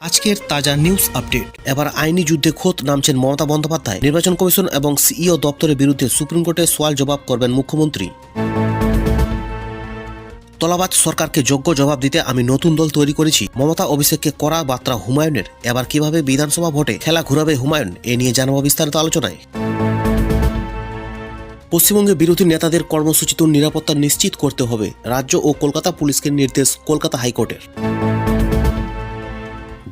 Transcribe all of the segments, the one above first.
আজকের তাজা news update. এবার আইনি যুদ্ধে খোদ নামছেন মমতা বন্দ্যোপাধ্যায়। নির্বাচন কমিশন এবং সিইও দপ্তরের বিরুদ্ধে সুপ্রিম কোর্টে সওয়াল জবাব করবেন মুখ্যমন্ত্রী। তলাবাজ সরকারকে যোগ্য জবাব দিতে আমি নতুন দল তৈরি করেছি, মমতা অভিষেককে করা বার্তা হুমায়ুনের। এবার কিভাবে বিধানসভা ভোটে খেলা ঘুরাবে হুমায়ুন, এ নিয়ে জানাবো বিস্তারিত আলোচনায়। পশ্চিমবঙ্গে বিরোধী নেতাদের কর্মসূচিত নিরাপত্তা নিশ্চিত করতে হবে, রাজ্য ও কলকাতা পুলিশকে নির্দেশ কলকাতা হাইকোর্টের।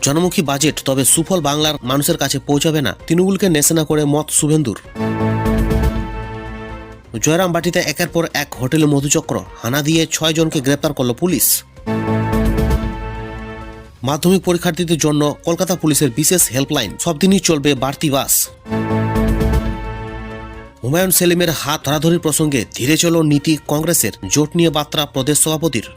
জনমুখী বাজেট, তবে সুফল বাংলার মানুষের কাছে পৌঁছাবে না, তৃণমূলকে নেশানা করে মত শুভেন্দুর। জয়রামবাটিতে একের পর এক হোটেলে মধুচক্র, হানা দিয়ে 6 জনকে গ্রেপ্তার করল পুলিশ। মাধ্যমিক পরীক্ষার্থীদের জন্য কলকাতা পুলিশের বিশেষ হেল্পলাইন, সব দিনই চলবে বাড়তি বাস। হুমায়ুন সেলিমের হাত ধরাধরির প্রসঙ্গে ধীরে চলো নীতি কংগ্রেসের, জোট নিয়ে বার্তা প্রদেশ সভাপতির।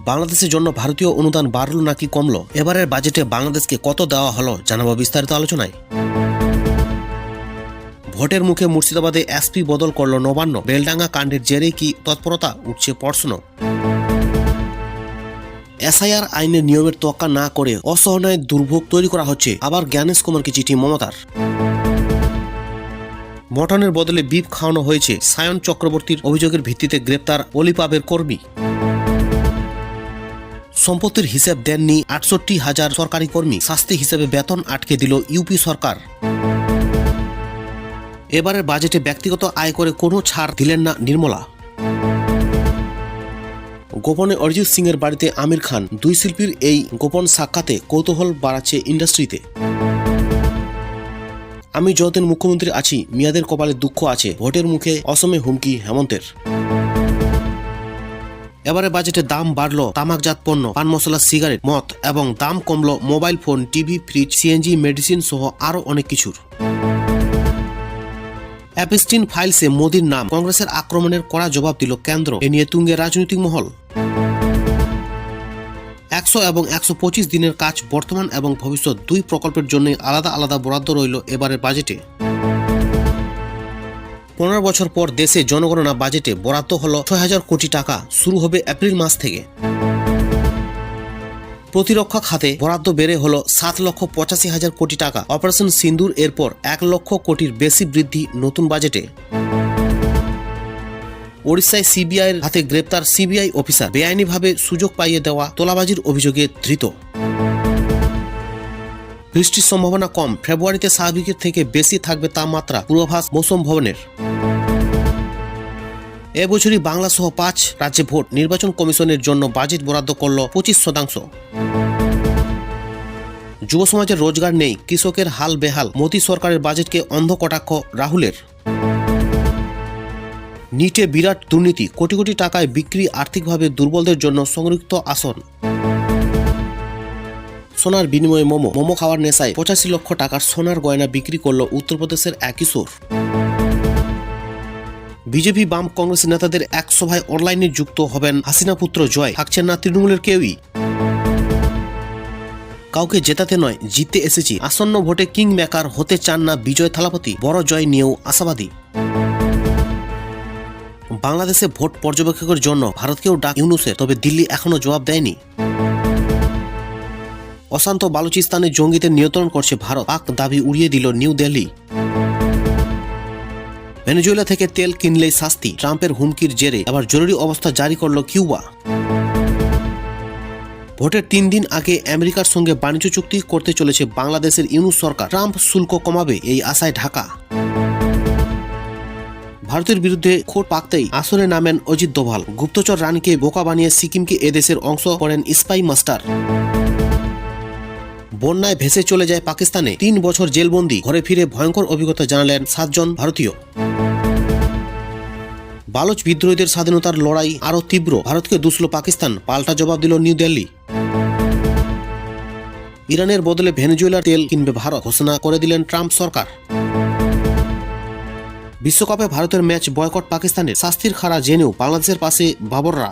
বাংলাদেশের জন্য ভারতীয় অনুদান বাড়ল নাকি কমল, এবারের বাজেটে বাংলাদেশকে কত দেওয়া হলো, জানাবো বিস্তারিত আলোচনায়। ভোটের মুখে মুর্শিদাবাদে এসপি বদল করল নবান্ন, বেলডাঙ্গা কাণ্ডের জেরে কি তৎপরতা, উঠছে প্রশ্ন। এসআইআর আইনের নিয়মের তোয়াক্কা না করে অসহনীয় দুর্ভোগ তৈরি করা হচ্ছে, আবার জ্ঞানেশ কুমারকে চিঠি মমতার। মটনের বদলে বিফ খাওয়ানো হয়েছে, সায়ন চক্রবর্তীর অভিযোগের ভিত্তিতে গ্রেপ্তার অলিপাবের কর্মী। সম্পত্তির হিসেব দেননি 68,000 সরকারি কর্মী, শাস্তি হিসেবে বেতন আটকে দিল ইউপি সরকার। এবারের বাজেটে ব্যক্তিগত আয় করে কোনো ছাড় দিলেন না নির্মলা। গোপনে অরিজিৎ সিং এর বাড়িতে আমির খান, দুই শিল্পীর এই গোপন সাক্ষাতে কৌতূহল বাড়াচ্ছে ইন্ডাস্ট্রিতে। আমি যতদিন মুখ্যমন্ত্রী আছি মিয়াদের কপালে দুঃখ আছে, ভোটের মুখে অসমে হুমকি হেমন্তের। এবারে বাজেটে দাম বাড়লো তামাকজাত পণ্য, পান মশলা, সিগারেট, মদ এবং দাম কমলো mobile phone, TV, fridge, CNG, medicine সহ আরো অনেক কিছুর। অ্যাপস্টিন ফাইলসে মোদির নাম, কংগ্রেসের আক্রমণের কড়া জবাব দিল কেন্দ্র, এ নিয়ে তুঙ্গে রাজনৈতিক মহল। 100 এবং 125 দিনের কাজ, বর্তমান এবং ভবিষ্যৎ দুই প্রকল্পের জন্য আলাদা আলাদা বরাদ্দ রইল এবারের বাজেটে। 15 বছর পর দেশে জনগণনা বাজেটে বরাদ্দ হলো 6,000 কোটি টাকা, শুরু হবে এপ্রিল মাস থেকে। প্রতিরক্ষা খাতে বরাদ্দ বেড়ে হলো 7,85,000 কোটি টাকা, অপারেশন সিন্দুর এরপর 1 লক্ষ কোটির বেশি বৃদ্ধি নতুন বাজেটে। ওড়িশায় সিবিআইয়ের হাতে গ্রেপ্তার সিবিআই অফিসার, বেআইনিভাবে সুযোগ পাইয়ে দেওয়া তোলাবাজির অভিযোগে ধৃত। বৃষ্টির সম্ভাবনা কম, ফেব্রুয়ারিতে স্বাভাবিকের থেকে বেশি থাকবে তাপমাত্রা, পূর্বাভাস মৌসুম ভবনের। এবছরই বাংলা সহ 5 রাজ্যে ভোট, নির্বাচন কমিশনের জন্য বাজেট বরাদ্দ করল 25%। যুব সমাজের রোজগার নেই, কৃষকের হাল বেহাল, মোদী সরকারের বাজেটকে অন্ধ কটাক্ষ রাহুলের। নিটে বিরাট দুর্নীতি, কোটি কোটি টাকায় বিক্রি, আর্থিকভাবে দুর্বলদের জন্য সংরক্ষিত আসন। সোনার বিনিময়ে মোমো খাওয়ার নেশায় 85 লক্ষ টাকার সোনার গয়না বিক্রি করল উত্তরপ্রদেশের এক কিশোর। বিজেপি বাম কংগ্রেস নেতাদের এক সভায় অনলাইনে যুক্ত হবেন হাসিনা পুত্র জয়, থাকছেন না তৃণমূলের কেউই। কাউকে জেতাতে নয়, জিততে এসেছি, আসন্ন ভোটে কিং মেকার হতে চান না বিজয় থালাপতি, বড় জয় নিয়েও আশাবাদী। বাংলাদেশে ভোট পর্যবেক্ষকের জন্য ভারতকেও ডাক ইউনূসের, তবে দিল্লি এখনো জবাব দেয়নি। অশান্ত বালুচিস্তানে জঙ্গিদের নিয়ন্ত্রণ করছে ভারত, পাক দাবি উড়িয়ে দিল নিউ দিল্লি। ভেনেজুয়েলা থেকে তেল কিনলেই শাস্তি, ট্রাম্পের হুমকির জেরে আবার জরুরি অবস্থা জারি করল কিউবা। ভোটের 3 দিন আগে আমেরিকার সঙ্গে বাণিজ্য চুক্তি করতে চলেছে বাংলাদেশের ইউনূস সরকার, ট্রাম্প শুল্ক কমাবে এই আশায় ঢাকা। ভারতের বিরুদ্ধে খোট পাকতেই আসরে নামেন অজিত দোভাল, গুপ্তচর রানীকে বোকা বানিয়ে সিকিমকে এদেশের অংশ করেন স্পাই মাস্টার। বন্যায় ভেসে চলে যায় পাকিস্তানে, 3 বছর জেলবন্দি, ঘরে ফিরে ভয়ঙ্কর অভিজ্ঞতা জানালেন 7 জন ভারতীয়। বালোচ বিদ্রোহীদের স্বাধীনতার লড়াই আরো তীব্র, ভারতকে দুষল পাকিস্তান, পাল্টা জবাব দিল নিউ দিল্লি। ইরানের বদলে ভেনেজুয়েলার তেল কিনবে ভারত, ঘোষণা করে দিলেন ট্রাম্প সরকার। বিশ্বকাপে ভারতের ম্যাচ বয়কট পাকিস্তানের, শাস্তির খাড়া জেনেও বাংলাদেশের পাশে বাবররা।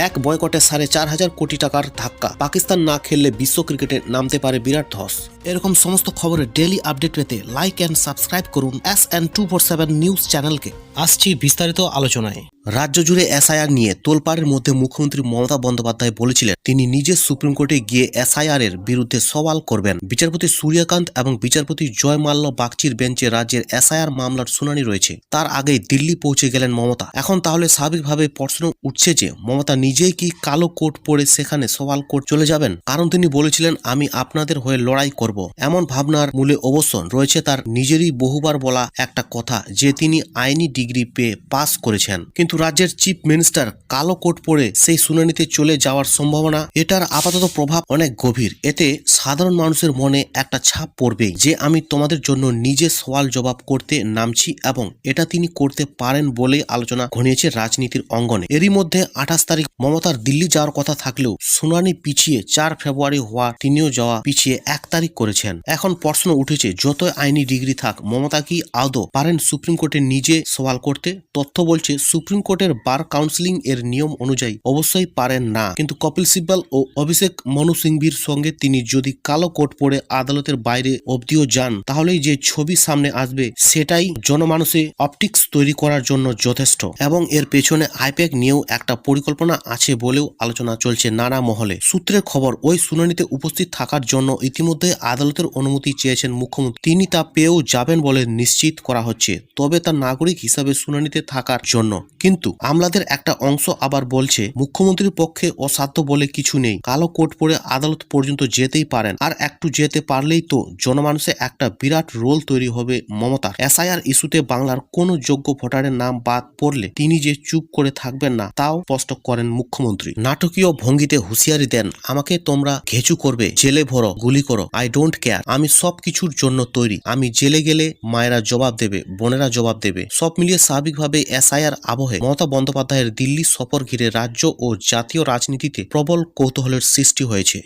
এক বয়কটে 4,500 কোটি টাকার ধাক্কা, পাকিস্তান না খেললে বিশ্ব ক্রিকেটে নামতে পারে বিরাট ধস। এরকম সমস্ত খবরের ডেইলি আপডেট পেতে লাইক অ্যান্ড সাবস্ক্রাইব করুন SN247 নিউজ চ্যানেলকে। আসছি বিস্তারিত আলোচনায়। রাজ্য জুড়ে এসআইআর নিয়ে তোলপাড়ের মধ্যে মুখ্যমন্ত্রী মমতা বন্দ্যোপাধ্যায় বলেছিলেন তিনি নিজে সুপ্রিম কোর্টে গিয়ে এসআইআর এর বিরুদ্ধে সওয়াল করবেন। বিচারপতি সূর্যকান্ত এবং বিচারপতি জয় মাল্য বাগচির বেঞ্চে রাজ্যের এসআইআর মামলার শুনানি রয়েছে। তার আগেই দিল্লি পৌঁছে গেলেন মমতা। এখন তাহলে স্বাভাবিকভাবে প্রশ্ন উঠছে যে মমতা নিজেই কি কালো কোট পরে সেখানে সওয়াল কোর্ট চলে যাবেন? কারণ তিনি বলেছিলেন আমি আপনাদের হয়ে লড়াই করব। এমন ভাবনার মূলে অবশ্য রয়েছে তার নিজেরই বহুবার বলা একটা কথা যে তিনি আইনি ডিগ্রি পেয়ে পাস করেছেন। কিন্তু রাজ্যের চিফ মিনিস্টার কালো কোট পরে সেই শুনানিতে চলে যাওয়ার সম্ভাবনা, এটার আপাতত প্রভাব অনেক গভীর। এতে সাধারণ মানুষের মনে একটা ছাপ পড়বেই যে আমি তোমাদের জন্য নিজে সওয়াল জবাব করতে নামছি, এবং এটা তিনি করতে পারেন বলেই আলোচনা ঘনিয়েছে রাজনীতির অঙ্গনে। এরই মধ্যে 28 তারিখ মমতার দিল্লি যাওয়ার কথা থাকলেও শুনানি পিছিয়ে 4 ফেব্রুয়ারি হওয়া তিনিও যাওয়া পিছিয়ে 1 তারিখ করেছেন। এখন প্রশ্ন উঠেছে যতই আইনি ডিগ্রি থাক মমতা কি আদৌ পারেন সুপ্রিম কোর্টে নিজে সওয়াল করতে? তথ্য বলছে সুপ্রিম কোর্টের বার কাউন্সিলিং এর নিয়ম অনুযায়ী অবশ্যই পারেন না, কিন্তু কপিল সিব্বল ও অভিষেক মনু সিংভির সঙ্গে তিনি যদি কালো কোট পরে আদালতের বাইরে অবধিও যান তাহলেই যে ছবি সামনে আসবে সেটাই জনমানসে অপটিক্স তৈরি করার জন্য যথেষ্ট, এবং এর পেছনে আইপ্যাক নিয়েও একটা পরিকল্পনা আছে বলেও আলোচনা চলছে নানা মহলে। সূত্রের খবর ওই শুনানিতে উপস্থিত থাকার জন্য ইতিমধ্যে আদালতের অনুমতি চেয়েছেন মুখ্যমন্ত্রী। তিনি তা পেয়েও যাবেন বলে নিশ্চিত করা হচ্ছে, তবে তার নাগরিক হিসাবে শুনানিতে থাকার জন্য। কিন্তু আমলাদের একটা অংশ আবার বলছে মুখ্যমন্ত্রীর পক্ষে অসাধ্য বলে কিছু নেই, কালো কোট পরে আদালত পর্যন্ত যেতেই পারেন, আর একটু যেতে পারলেই তো জনমানুষে একটা বিরাট রোল তৈরি হবে মমতার। এসআইআর ইস্যুতে বাংলার কোন যোগ্য ভোটারের নাম বাদ পড়লে তিনি যে চুপ করে থাকবেন না তাও স্পষ্ট করেন মুখ্যমন্ত্রী। নাটকীয় ভঙ্গিতে হুঁশিয়ারি দেন আমাকে তোমরা ঘেঁচু করবে, জেলে ভরো, গুলি করো, আই ডোন্ট কেয়ার, আমি সব কিছুর জন্য তৈরি। আমি জেলে গেলে মায়েরা জবাব দেবে, বোনেরা জবাব দেবে। সব মিলিয়ে স্বাভাবিকভাবে এসআইআর আবহে মমতা বন্দ্যোপাধ্যায়ের দিল্লি সফর ঘিরে রাজ্য ও জাতীয় রাজনীতিতে প্রবল কৌতূহলের সৃষ্টি হয়েছে।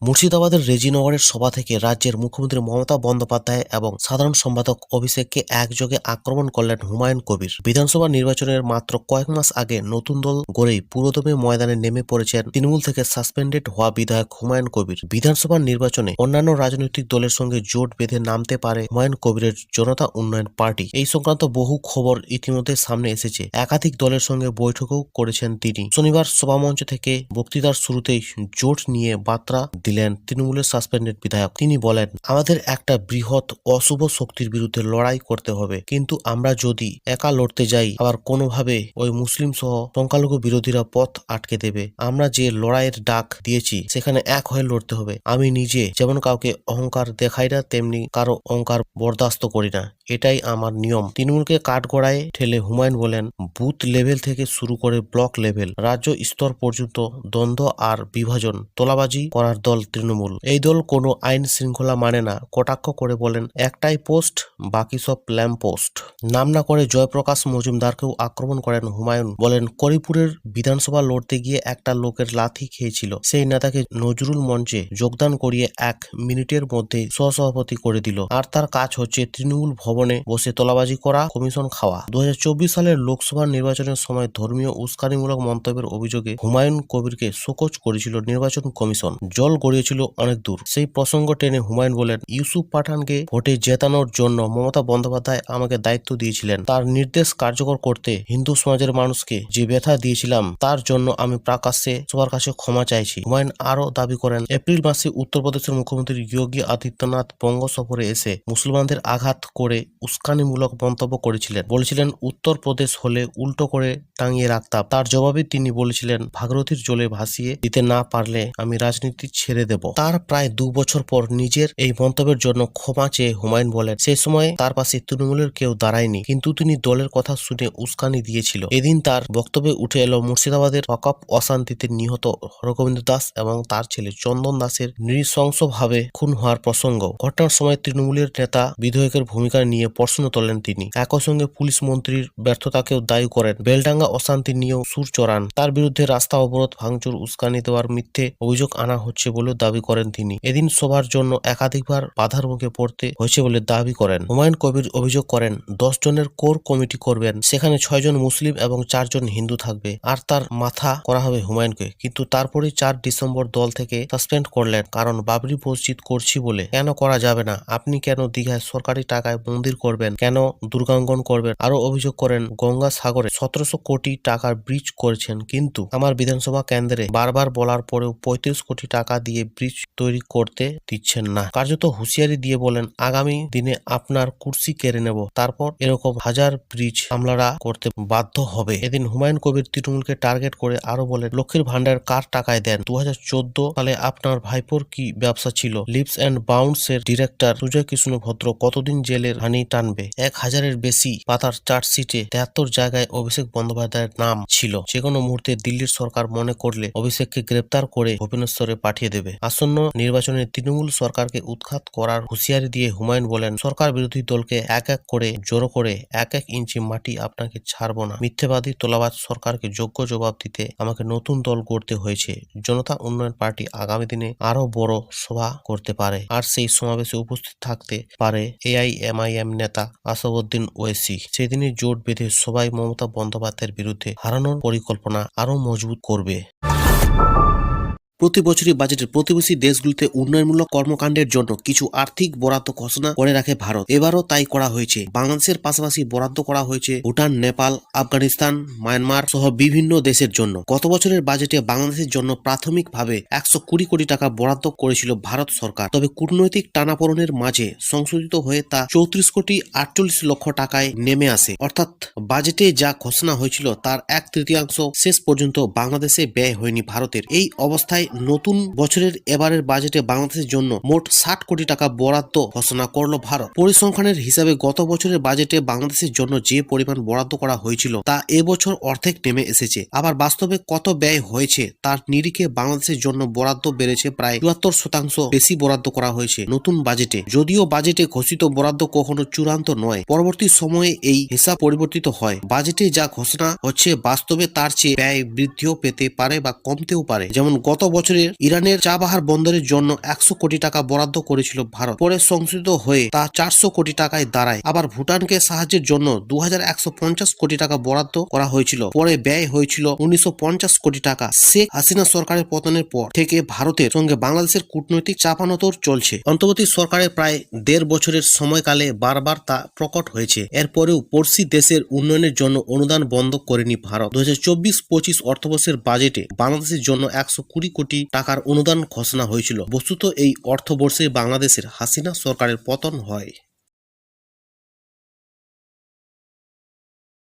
মুর্শিদাবাদের রেজিনগরের সভা থেকে রাজ্যের মুখ্যমন্ত্রী মমতা বন্দ্যোপাধ্যায় এবং সাধারণ সম্পাদক অভিষেককে একযোগে আক্রমণ করলেন হুমায়ুন কবির। বিধানসভা নির্বাচনের মাত্র কয়েক মাস আগে নতুন দল গড়েই পুরোদমে ময়দানে নেমে পড়েছেন তৃণমূল থেকে সাসপেন্ডেড হওয়া বিধায়ক হুমায়ুন কবির। বিধানসভা নির্বাচনে অন্যান্য রাজনৈতিক দলের সঙ্গে জোট বেঁধে নামতে পারে হুমায়ুন কবিরের জনতা উন্নয়ন পার্টি। এই সংক্রান্ত বহু খবর ইতিমধ্যে সামনে এসেছে। একাধিক দলের সঙ্গে বৈঠকও করেছেন তিনি। শনিবার সভামঞ্চ থেকে বক্তৃতার শুরুতেই জোট নিয়ে বার্তা দিলেন তৃণমূলের সাসপেন্ডেড বিধায়ক। তিনি বলেন আমাদের একটা বৃহৎ অশুভ শক্তির বিরুদ্ধে লড়াই করতে হবে, কিন্তু আমরা যদি একা লড়তে যাই আবার কোনোভাবে ওই মুসলিম সহ সংখ্যালঘু বিরোধীরা পথ আটকে দেবে। আমরা যে লড়াইয়ের ডাক দিয়েছি সেখানে এক হয়ে লড়তে হবে। আমি নিজে যেমন কাউকে অহংকার দেখাই না, তেমনি কারো অহংকার বরদাস্ত করি না, এটাই আমার নিয়ম। তৃণমূলকে কাঠগড়ায় ঠেলে হুমায়ুন বলেন বুথ লেভেল থেকে শুরু করে ব্লক লেভেল, রাজ্য স্তর পর্যন্ত দ্বন্দ্ব আর বিভাজন, তোলাবাজি করার দল তৃণমূল। এই দল কোনো আইন শৃঙ্খলা মানে না। কটাক্ষ করে বলেন একটাই পোস্ট, বাকি সব ল্যাম্প পোস্ট। নাম না করে জয়প্রকাশ মজুমদারকেও আক্রমণ করেন হুমায়ুন। বলেন করিপুরের বিধানসভা লড়তে গিয়ে একটা লোকের লাথি খেয়েছিল, সেই নেতাকে নজরুল মঞ্চে যোগদান করিয়ে 1 মিনিটের মধ্যে সহসভাপতি করে দিল, আর তার কাজ হচ্ছে তৃণমূল ভবনে বসে তোলাবাজি করা, কমিশন খাওয়া। 2024 সালের লোকসভা নির্বাচনের সময় ধর্মীয় উস্কানিমূলক মন্তব্যের অভিযোগে হুমায়ুন কবিরকে শোকজ করেছিল নির্বাচন কমিশন। জল গড়িয়েছিল অনেক দূর। সেই প্রসঙ্গ টেনে হুমায়ুন বলেন ইউসুফ পাঠানকে ভোটে জেতানোর জন্য মমতা বন্দ্যোপাধ্যায় আমাকে দায়িত্ব দিয়েছিলেন। তার নির্দেশ কার্যকর করতে হিন্দু সমাজের মানুষকে যে ব্যথা দিয়েছিলাম তার জন্য আমি প্রকাশ্যে সবার কাছে ক্ষমা চাইছি। হুমায়ুন আরও দাবি করেন এপ্রিল মাসে উত্তরপ্রদেশের মুখ্যমন্ত্রী যোগী আদিত্যনাথ বঙ্গ সফরে এসে মুসলমানদের আঘাত করে উস্কানিমূলক মন্তব্য করেছিলেন। বলেছিলেন উত্তরপ্রদেশ হলে উল্টো করে টাঙিয়ে রাখতাম। তার জবাবে তিনি বলেছিলেন ভাগীরথীর জলে ভাসিয়ে দিতে না পারলে আমি রাজনীতি ছেড়ে দেব। তার প্রায় 2 বছর পর নিজের এই মন্তব্যের জন্য ক্ষমা চেয়ে হুমায়ুন বলেন সেই সময় তার পাশে তৃণমূলের কেউ দাঁড়ায়নি, কিন্তু তিনি দলের কথা শুনে উস্কানি দিয়েছিল। এদিন তার বক্তব্যে উঠে এলো মুর্শিদাবাদের ওয়াকফ অশান্তিতে নিহত হরগোবিন্দ দাস এবং তার ছেলে চন্দন দাসের নৃশংসভাবে খুন হওয়ার প্রসঙ্গ। ঘটনার সময় তৃণমূলের নেতা বিধায়কের ভূমিকা নিয়ে প্রশ্ন তোলেন তিনি। একই সঙ্গে পুলিশ মন্ত্রীর ব্যর্থতাকেও দায়ী করেন। বেলডাঙ্গা অশান্তি নিয়েও সুর চড়ান। তার বিরুদ্ধে রাস্তা অবরোধ, ভাঙচুর, উস্কানি দেওয়ার মিথ্যে অভিযোগ আনা হচ্ছে বলেও বলে দাবি করেন তিনি। এদিন সভার জন্য একাধিকবার বাধার মুখে পড়তে হয়েছে বলে দাবি করেন। হুমায়ুন কবির অভিযোগ করেন 10 জনের কোর কমিটি করবেন, সেখানে 6 জন মুসলিম এবং 4 জন হিন্দু থাকবে, আর তার মাথা করা হবে হুমায়ুনকে। কিন্তু তারপরেই 4 ডিসেম্বর দল থেকে সাসপেন্ড করলেন, কারণ বাবরি মসজিদ করছি বলে। কেন করা যাবে না? আপনি কেন দীঘায় সরকারি টাকায় মন্দির করবেন? কেন দুর্গাঙ্গন করবেন? আরো অভিযোগ করেন গঙ্গাসাগরে 1700 কোটি টাকার ব্রিজ করেছেন, কিন্তু আমার বিধানসভা কেন্দ্রে বারবার বলার পরেও 35 কোটি টাকা দিয়ে ব্রিজ তৈরি করতে দিচ্ছেন না। কার্যত হুঁশিয়ারি দিয়ে বলেন আগামী দিনে আপনার কুর্সি কেড়ে নেব, তারপর এরকম হাজার ব্রিজ আমলারা করতে বাধ্য হবে। এদিন হুমায়ুন কবির তৃণমূলকে টার্গেট করে আরো বলেন লক্ষ্মীর ভান্ডার কার টাকায় দেন? 2014 সালে আপনার ভাইপোর কি ব্যবসা ছিল? লিপস অ্যান্ড বাউন্ডস এর ডিরেক্টর সুজয় কৃষ্ণ ভদ্র কতদিন জেলের হানি টানবে? 1000-এর বেশি পাতার চার্জশিটে 73 জায়গায় অভিষেক বন্দ্যোপাধ্যায়ের নাম ছিল। যে কোনো মুহূর্তে দিল্লির সরকার মনে করলে অভিষেককে গ্রেপ্তার করে ভুবনেশ্বরে পাঠিয়ে দেবে। আসন্ন নির্বাচনে তৃণমূল সরকারকে উৎখাত করার হুঁশিয়ারি দিয়ে হুমায়ুন বলেন সরকার বিরোধী দলকে এক এক করে জড়ো করে 1 ইঞ্চি মাটি আপনাকে ছাড়ব না। মিথ্যেবাদী তোলাবাজ সরকারকে যোগ্য জবাব দিতে আমাকে নতুন দল গড়তে হয়েছে। জনতা উন্নয়ন পার্টি আগামী দিনে আরো বড় সভা করতে পারে, আর সেই সমাবেশে উপস্থিত থাকতে পারে AIMIM নেতা আসাদউদ্দিন ওয়েসি। সেদিনে জোট বেঁধে সবাই মমতা বন্দ্যোপাধ্যায়ের বিরুদ্ধে হারানোর পরিকল্পনা আরো মজবুত করবে। প্রতি বছরই বাজেটের প্রতিবেশী দেশগুলিতে উন্নয়নমূলক কর্মকাণ্ডের জন্য কিছু আর্থিক বরাদ্দ ঘোষণা করে রাখে ভারত। এবারও তাই করা হয়েছে। বাংলাদেশের পাশাপাশি বরাদ্দ করা হয়েছে ভুটান, নেপাল, আফগানিস্তান, মায়ানমার সহ বিভিন্ন দেশের জন্য। গত বছরের বাজেটে বাংলাদেশের জন্য প্রাথমিকভাবে 120 কোটি টাকা বরাদ্দ করেছিল ভারত সরকার। তবে কূটনৈতিক টানাপোড়েনের মাঝে সংশোধিত হয়ে তা 34 কোটি 48 লক্ষ টাকায় নেমে আসে। অর্থাৎ বাজেটে যা ঘোষণা হয়েছিল তার 1/3 শেষ পর্যন্ত বাংলাদেশে ব্যয় হয়নি ভারতের। এই অবস্থায় নতুন বছরের এবারের বাজেটে বাংলাদেশের জন্য মোট 60 কোটি টাকা বরাদ্দ ঘোষণা করল ভারত। পরিসংখ্যানের হিসাবে গত বছরের বাজেটে বাংলাদেশের জন্য যে পরিমাণ বরাদ্দ করা হয়েছিল তা এবছর অর্ধেক নেমে এসেছে। আবার বাস্তবে কত ব্যয় হয়েছে তার নিরিখে বাংলাদেশের জন্য বরাদ্দ বেড়েছে প্রায় 74% বেশি বরাদ্দ করা হয়েছে নতুন বাজেটে। যদিও বাজেটে ঘোষিত বরাদ্দ কখনো চূড়ান্ত নয়, পরবর্তী সময়ে এই হিসাব পরিবর্তিত হয়। বাজেটে যা ঘোষণা হচ্ছে বাস্তবে তার চেয়ে ব্যয় বৃদ্ধিও পেতে পারে বা কমতেও পারে। যেমন গত বছরের ইরানের চাবাহার বন্দরের জন্য 100 কোটি টাকা বরাদ্দ করেছিল ভারত, পরে সংশোধিত হয়ে তা 400 কোটি টাকায় দাঁড়ায়। আবার ভুটানকে সাহায্যের জন্য 2150 কোটি টাকা বরাদ্দ করা হয়েছিল, পরে ব্যয় হয়েছিল 1950 কোটি টাকা। শেখ হাসিনা সরকারের পতনের পর থেকে ভারতের সঙ্গে বাংলাদেশের কূটনৈতিক চাপানোতর চলছে। অন্তর্বর্তী সরকারের প্রায় 1.5 বছরের সময়কালে বারবার তা প্রকট হয়েছে। এরপরেও পড়শি দেশের উন্নয়নের জন্য অনুদান বন্ধ করেনি ভারত। 2024-25 অর্থবর্ষের বাজেটে বাংলাদেশের জন্য 120 কোটি টাকার অনুদান ঘোষণা হয়েছিল। বস্তুত এই অর্থবর্ষে বাংলাদেশের হাসিনা সরকারের পতন হয়।